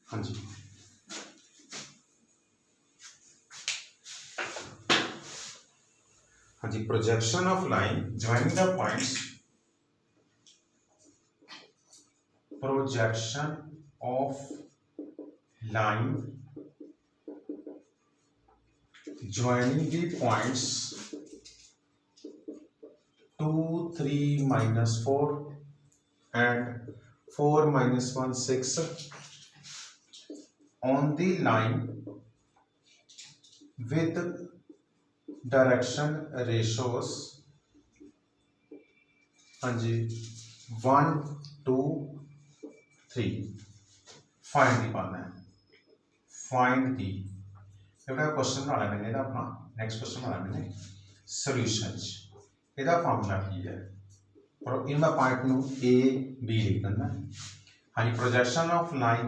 हाँ जी, हाँ जी, projection of line joining the points, projection of line joining the points 2 3 minus 4 and 4 minus 1 6 on the line with direction ratios, हाँ जी, 1 2 3 find the पाना है, find the question बना मैंने अपना नेक्स्ट क्वेश्चन बना मैंने सॉल्यूशंस ਇਹਦਾ फार्मूला की है और इनका पॉइंट ਨੂੰ ए बी लिख देना। हाँ जी, projection of line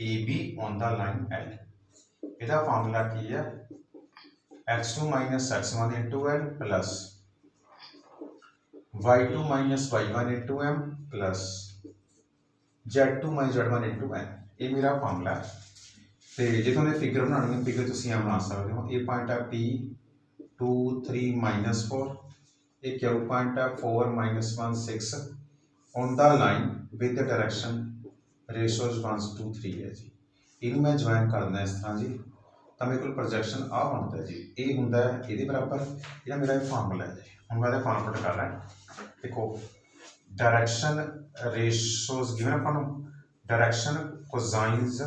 A B on the line L, ਇਹਦਾ फार्मूला की है x2 minus x1 into L plus y2 minus y1 into M plus z2 minus z1 into N, ये मेरा फार्मूला है। तो जो तुमने फिगर बनानी है फिगर तुम यहाँ बना सकते हो। ये पॉइंट है P 2 3 माइनस 4, एक क्यू पॉइंट है 4 minus 1 6 on the line with the direction ratios 1 2 3 है जी। इनू मैं ज्वाइन करना इस तरह जी, तो मेरे को प्रोजेक्शन आ बनता है जी, ये होंगे ये बराबर, यह मेरा फार्मूला है जी। हम मैं फार्मूला पुट कर रहा है, देखो डायरेक्शन रेशोज गिवन अपन डायरेक्शन कोसाइंस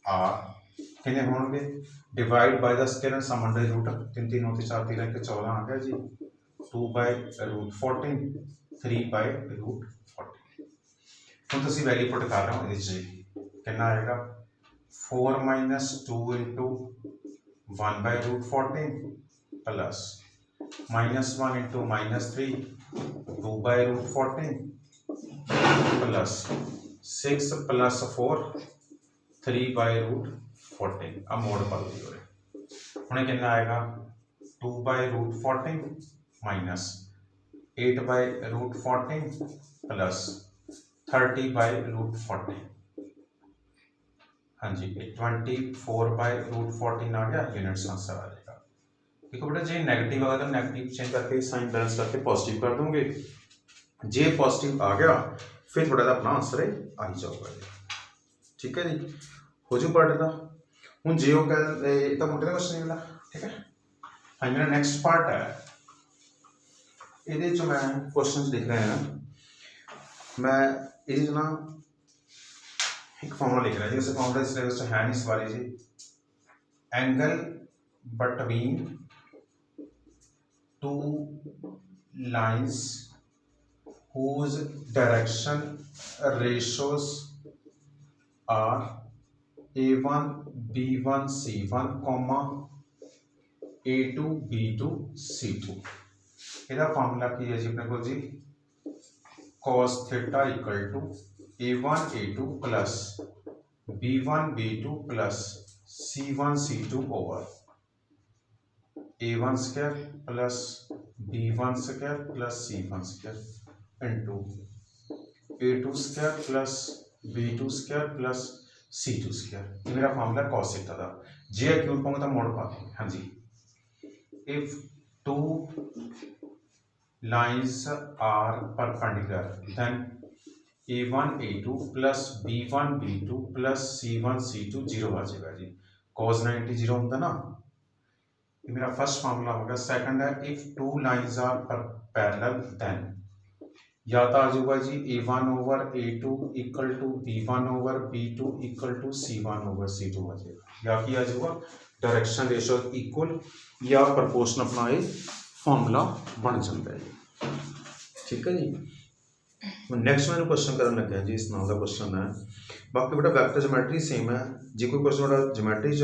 आर कितने होंगे divide by the square and sum under root 3 3 होते 4 3 के 14 आ गया जी, 2 बाय रूट 14 3 बाय रूट 14। हम तुम वैल्यू पुट कर रहे हो जी, कितना आएगा 4 minus 2 into 1 by root 14 plus minus 1 into minus 3 2 by root 14 plus 6 plus 4 3 by root 14। अब मोड पा दी हो रहे हूँ कितना आएगा 2 by root 14 minus 8 by root 14 plus 30 by root 14, हाँ जी 24 बाय रूट 14 आ गया, यूनिट्स आंसर आ जाएगा। देखो बेटा जे नेगेटिव आ गया तो नेगेटिव चेंज करके साइन बैलेंस करके पॉजिटिव कर दोगे, जे पॉजिटिव आ गया फिर थोड़ा अपना आंसर आ ही जाऊगा जी। ठीक है जी, हो जू पार्ट का हूँ जे तो मोटे क्वेश्चन निकला। ठीक है, हाँ मेरा नेक्स्ट पार्ट है, ये जो मैं क्वेश्चन लिख रहे हैं ना, मैं ये ना एक फॉर्मूला लिख रहा है जी, उस फॉर्मूला सिलेबस है नहीं इस बारे जी। Angle between two lines whose direction ratios are a1 b1 c1 comma a2 b2 c2। ਇਹਦਾ फार्मूला की है जी अपने को जी cos theta equal to a1 a2 plus b1 b2 plus c1 c2 over a1 square plus b1 square plus c1 square into a2 square plus b2 square plus c2 square. मेरा formula cos theta का जे cube पाऊंगा तो मोड़ पा देंगे। हाँ जी, if two lines are perpendicular then a1 a2 plus b1 b2 plus c1 c2 zero आ जाएगा जी। cos 90 जीरो होता ना, ये मेरा फर्स्ट फार्मूला होगा। सेकंड है if two lines are parallel then या तो आ जाऊगा जी a1 over a2 equal to b1 over b2 equal to c1 over c2 आ जाएगा, या कि आ जाऊगा डायरेक्शन रेशो इक्वल या प्रपोर्शन अपना ये फार्मूला बन जाता है जी। ठीक है जी, नैक्सट मैं क्वेश्चन करन लगे जी, इस नाम का क्वेश्चन है। बाकी बेटा वैक्टर ज्योमेट्री सेम है, जो कोई क्वेश्चन बड़ा ज्योमेट्री च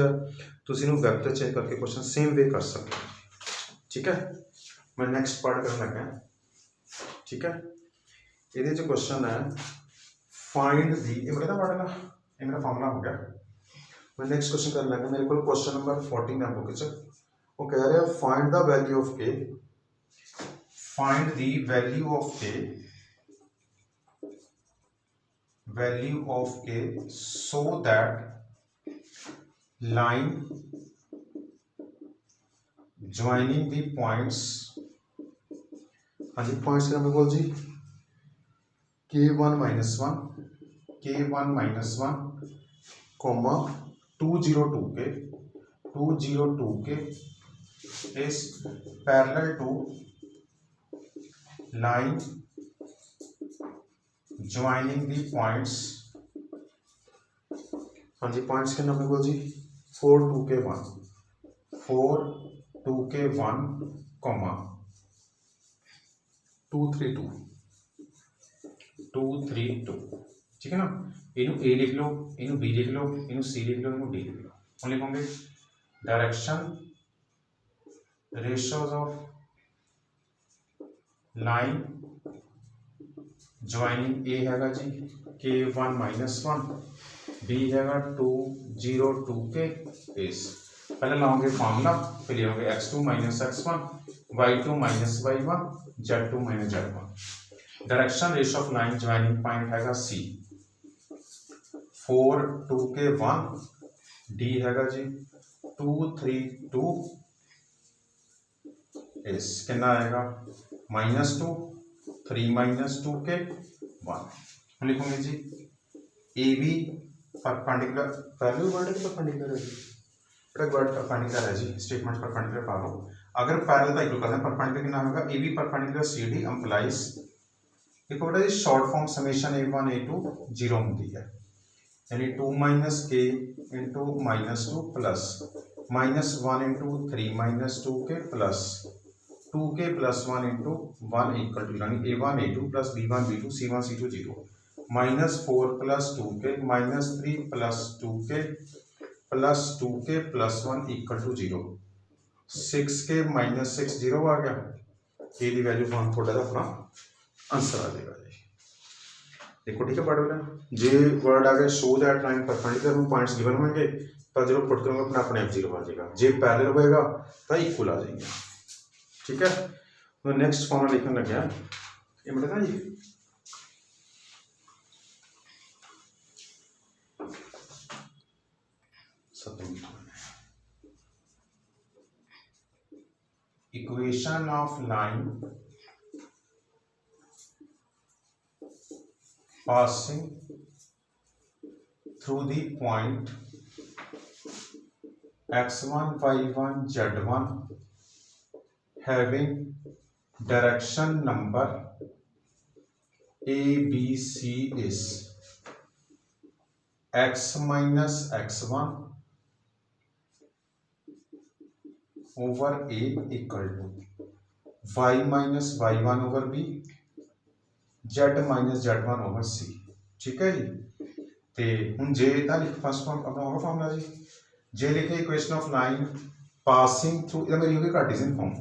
तुसीं इहनूं वैक्टर चेंज करके क्वेश्चन सेम वे कर सकते हो। ठीक है, मैं नैक्सट पार्ट करन लगा। ठीक है, ये जो क्वेश्चन है फाइंड दी, ये मेरा पढ़ेगा, ये मेरा फार्मूला हो गया। मैं नेक्स्ट क्वेश्चन कर लगा, मेरे को क्वेश्चन नंबर 14 है बुक च, वो कह रहे हैं फाइंड द वैल्यू ऑफ के, फाइंड द वैल्यू ऑफ के value of k so that line joining the points, हाँ जी पॉइंट्स क्या बोल जी k1 माइनस वन कॉमा 202 के is parallel to line joining the points, हाँ जी पॉइंट्स के नाम बोल जी 4 2 के 1 कॉमा 232 ठीक है ना। इनू ए लिख लो, इनू बी लिख लो, इनू सी लिख लो, इनू डी लिख लो। हम लिखोगे direction ratios of line joining A हैगा जी k1 माइनस वन, बी हैगा 202 के इस पहले लाओगे फॉर्मूला, फिर लिखोगे x2 minus x1, y2 minus y1, z2 minus z1। Direction ratio of line joining point हैगा C 4 2 के 1, डी हैगा जी 232 इस कितना आएगा -2 3 -2 के 1। हम लिखोगे जी ए बी परपेंडिकुलर, पहले वर्ड है परपेंडिकुलर है जी, वर्ड परपेंडिकुलर है जी, स्टेटमेंट परपेंडिकुलर पा लो। अगर पैरेलल का इक्वल करना है परपेंडिकुलर कितना होगा A B perpendicular C D implies देखो बेटा जी short form summation a1 a2 0 होती है, यानी 2 - k इंटू -2 प्लस -1 इंटू 3 -2 के plus 2k plus 1 into 1 equal to यानी a1 a2 plus b1 b2 c1 c2 0 -4 plus 2k -3 plus 2k plus 2k plus 1 equal to 0 6k -6 0 आ गया, ये दी value form थोड़ा सा अपना आंसर आ जाएगा जी। देखो ठीक है पढ़ लेना जे वर्ड आ गया शो दैट लाइन परपेंडिकुलर में पॉइंट्स गिवन होंगे तो जो पुट करूंगा अपना अपने आप 0 आ जाएगा, जे पैरेलल होएगा तो इक्वल आ जाएंगे ठीक है। तो नेक्स्ट फॉर्मूला लिखने लग गया ये मतलब ना जी equation of line passing through the point x1 y1 z1 having direction number a b c is x minus x1 over a equal to y minus y1 over b z minus z1 over c ठीक है जी। तो हूँ जे लिख first form अपना होगा formula जी जे लिखे equation of line passing through मेरी होगी कार्टेशियन फॉर्म,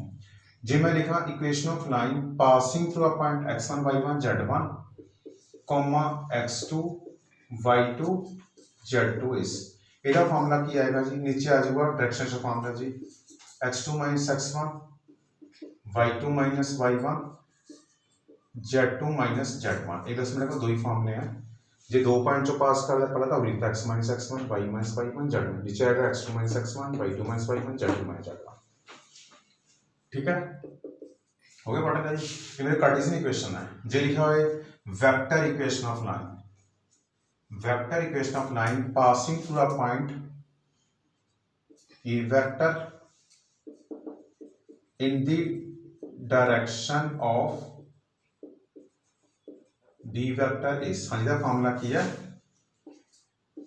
जे मैं लिखा equation of line passing through a point x1 y1 z1 comma x2 y2 z2 इस ਇਹਦਾ ਫਾਰਮੂਲਾ ਕੀ ਆਏਗਾ ਜੀ नीचे आ जाएगा डायरेक्शन का फॉर्मूला जी x2 minus x1 y2 minus y1 z2 minus z1। एक 10 मिनट का दो ही फॉर्मूले हैं, जे दो पॉइंट जो पास कर पहला था वही x minus x1 y minus y1 z1 नीचे आएगा x2 minus x1 y2 minus y1 z2 minus z1 ठीक है। हो गया पढ़ा जी। ये मेरे कार्टेशियन इक्वेशन है, जे लिखा हुआ है vector equation of line, vector equation of line passing through a point A vector in the direction of D vector is हाँ जी फॉर्मूला की है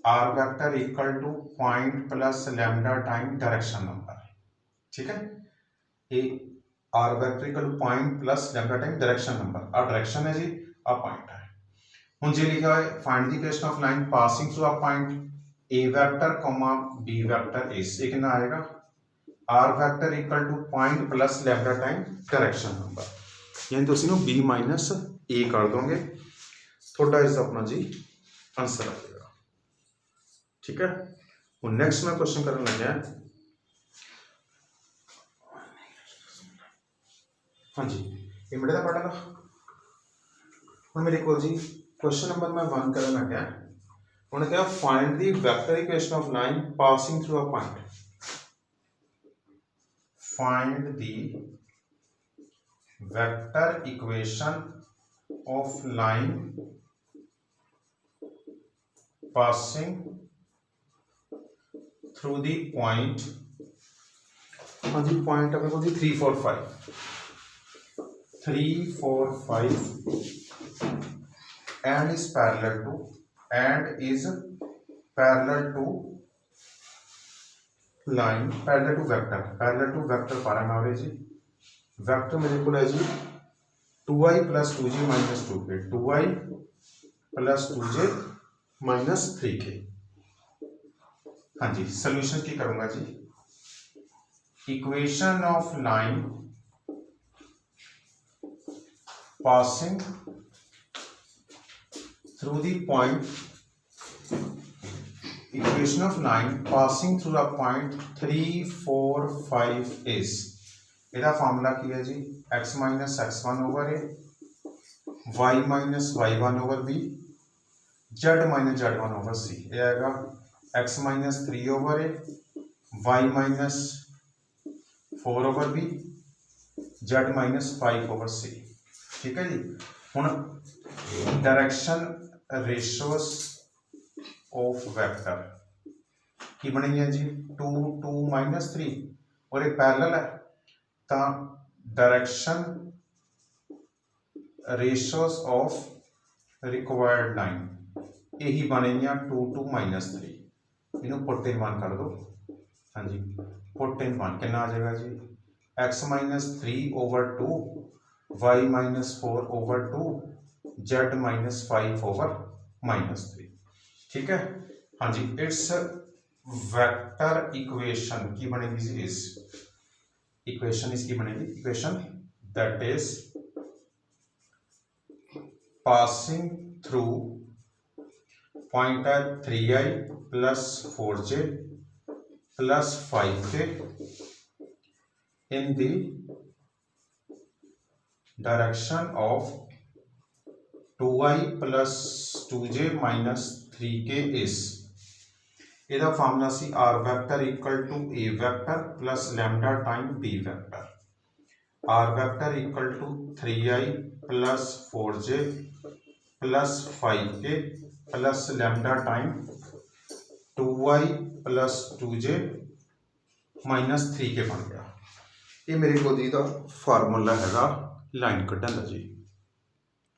R vector equal to point plus lambda time direction number ठीक है। ये R vector equal to point plus lambda time direction number, आ direction है जी आ पॉइंट है। हूँ जे लिखा है find the equation of line passing through a point A vector comma B vector is ये कितना आएगा R vector equal to point plus lambda time direction number, यानी तुम इन्हों बी माइनस ए कर दोगे थोड़ा इसका अपना जी आंसर आ जाएगा ठीक है। और नेक्स्ट मैं क्वेश्चन करने लगे हाँ जी ये मेरे का पढ़ा था मेरे को जी क्वेश्चन नंबर मैं 1 करन लग्या। उन्होंने कहा find the vector equation of line passing through a point. Find the vector equation of line passing through the point. हाँ जी, पॉइंट अपने को जी 3 4 5 3 4 5 and is parallel to line parallel to vector पारा में जी vector मेरे को है जी 2i plus 2j minus 2k 2i plus 2j minus 3k। हाँ जी, सोल्यूशन की करूंगा जी। Equation of line passing through the point, equation of line passing through a point 3 4 5 is ਇਹਦਾ फार्मूला की है जी x minus x1 over a y minus y1 over b z minus z1 over c। ये आएगा x minus 3 over a y minus 4 over b z minus 5 over c। ठीक है जी। हुण direction ratios of vector की बनेगी है जी 2 2 minus 3 और ये पैरेलल है तो direction ratios of required line यही बनेगी 2 2 माइनस 3। इन्हों पुट इन 1 कर दो। हाँ जी, पुट इन 1 कितना आ जाएगा जी x minus 3 over 2 y minus 4 over 2 z minus 5 over minus 3। ठीक है। हाँ जी, इट्स वेक्टर इक्वेशन की बनेगी जी इस इक्वेशन इसकी बनेगी equation that is passing through point है 3i plus 4j plus 5k in the direction of 2i plus 2j minus 3k is ਇਹਦਾ ਫਾਰਮੂਲਾ ਸੀ r vector equal to a vector plus lambda time b vector. r vector equal to 3i plus 4j plus 5k plus lambda time 2i plus 2j minus 3k बन गया। ये मेरे को जी का formula हैगा line कढ़न का जी।